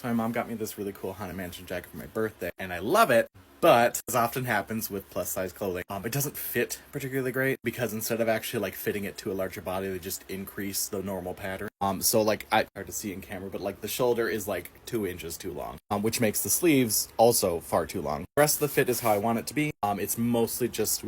So my mom got me this really cool Haunted Mansion jacket for my birthday, and I love it. But, as often happens with plus-size clothing, it doesn't fit particularly great because instead of actually like fitting it to a larger body, they just increase the normal pattern. So like hard to see in camera, but like the shoulder is like 2 inches too long, which makes the sleeves also far too long. The rest of the fit is how I want it to be. It's mostly just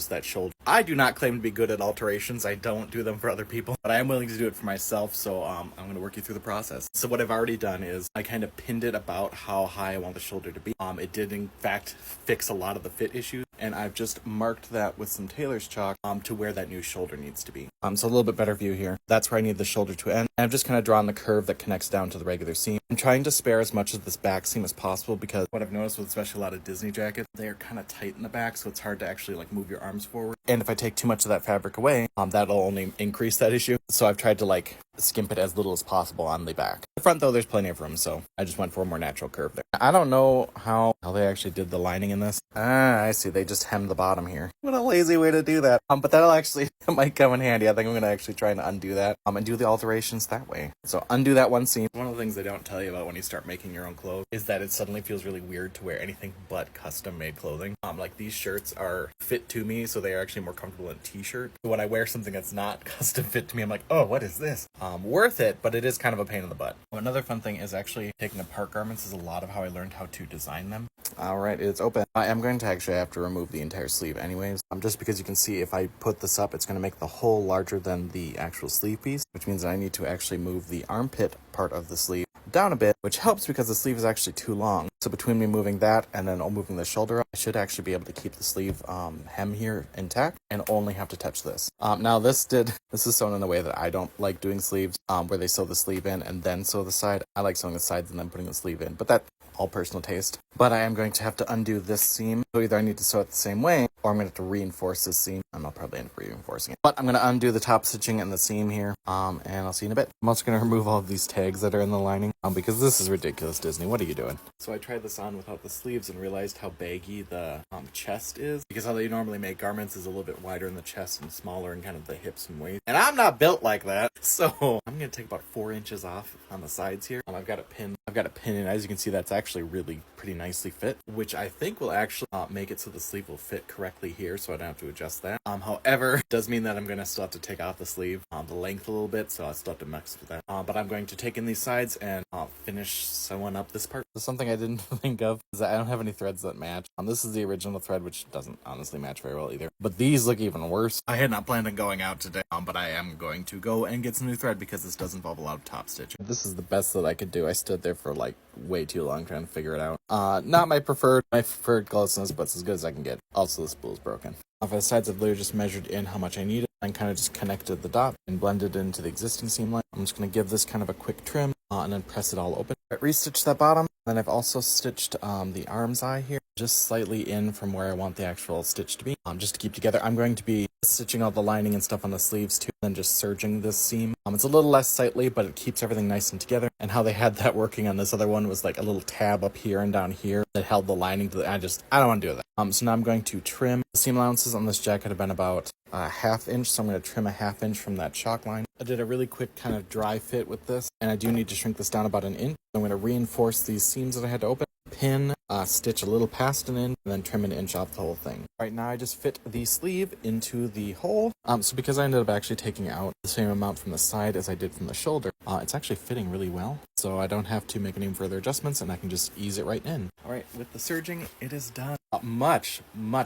that shoulder. I do not claim to be good at alterations. I don't do them for other people, but I am willing to do it for myself. So I'm going to work you through the process. So what I've already done is I kind of pinned it about how high I want the shoulder to be. It did in fact fix a lot of the fit issues, and I've just marked that with some tailor's chalk to where that new shoulder needs to be. So a little bit better view here. That's where I need the shoulder to end. And I've just kind of drawn the curve that connects down to the regular seam. I'm trying to spare as much of this back seam as possible because what I've noticed with especially a lot of Disney jackets, they are kind of tight in the back, so it's hard to actually like move your arms forward. And if I take too much of that fabric away, that'll only increase that issue. So I've tried to like skimp it as little as possible on the back. The front though, there's plenty of room, so I just went for a more natural curve there. I don't know how they actually did the lining in this. I see, they just hemmed the bottom here. What a lazy way to do that. But that'll actually, it might come in handy. I think I'm gonna actually try and undo that, and do the alterations that way. So undo that one seam. One of the things they don't tell you about when you start making your own clothes is that it suddenly feels really weird to wear anything but custom made clothing. Like these shirts are fit to me, so they are actually more comfortable in a t-shirt. So when I wear something that's not custom fit to me, I'm like, oh, what is this? Worth it, but it is kind of a pain in the butt. Another fun thing is actually taking apart garments is a lot of how I learned how to design them. All right, it's open. I am going to actually have to remove the entire sleeve anyways, just because you can see if I put this up, it's going to make the hole larger than the actual sleeve piece, which means I need to actually move the armpit part of the sleeve down a bit, which helps because the sleeve is actually too long. So between me moving that and then moving the shoulder up, I should actually be able to keep the sleeve hem here intact and only have to touch this. Now this is sewn in a way that I don't like doing sleeves, where they sew the sleeve in and then sew the side. I like sewing the sides and then putting the sleeve in, but that all personal taste. But I am going to have to undo this seam. So either I need to sew it the same way, or I'm going to have to reinforce this seam, and I'll probably end up reinforcing it. But I'm going to undo the top stitching and the seam here, and I'll see you in a bit. I'm also going to remove all of these tags that are in the lining, because this is ridiculous, Disney. What are you doing? So I tried this on without the sleeves and realized how baggy the chest is, because how they normally make garments is a little bit wider in the chest and smaller in kind of the hips and waist. And I'm not built like that, so I'm going to take about 4 inches off on the sides here. I've got it pinned, and as you can see, that's actually really pretty nicely fit, which I think will actually make it so the sleeve will fit correctly here, so I don't have to adjust that. However, it does mean that I'm going to still have to take off the sleeve, the length a little bit, so I'll still have to mess with that. But I'm going to take in these sides and finish sewing up this part. Something I didn't think of is that I don't have any threads that match. This is the original thread, which doesn't honestly match very well either. But these look even worse. I had not planned on going out today, but I am going to go and get some new thread because this does involve a lot of top stitching. This is the best that I could do. I stood there for like way too long trying to figure it out. Not my preferred closeness, but it's as good as I can get. Also, the spool is broken. For the sides, I've literally just measured in how much I needed and kind of just connected the dot and blended into the existing seam line. I'm just going to give this kind of a quick trim and then press it all open. Restitch that bottom. Then I've also stitched the arm's eye here, just slightly in from where I want the actual stitch to be, just to keep together. I'm going to be stitching all the lining and stuff on the sleeves too, and then just serging this seam. It's a little less sightly, but it keeps everything nice and together. And how they had that working on this other one was like a little tab up here and down here that held the lining to the, I don't want to do that. So now I'm going to trim. The seam allowances on this jacket have been about a ½ inch, so I'm going to trim a ½ inch from that chalk line. I did a really quick kind of dry fit with this, and I do need to shrink this down about 1 inch. I'm going to reinforce these seams that I had to open, pin, stitch a little past 1 inch, and then trim 1 inch off the whole thing. Right now I just fit the sleeve into the hole. So because I ended up actually taking out the same amount from the side as I did from the shoulder, it's actually fitting really well. So I don't have to make any further adjustments, and I can just ease it right in. All right, with the serging, it is done. Much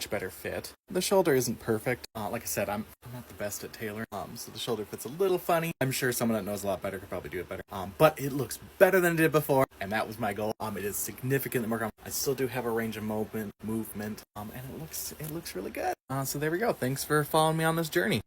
better fit. The shoulder isn't perfect. Like I said, I'm not the best at tailoring, so the shoulder fits a little funny. I'm sure someone that knows a lot better could probably do it better. But it looks better than it did before, and that was my goal. It is significantly more comfortable. I still do have a range of movement, and it looks really good. So there we go. Thanks for following me on this journey.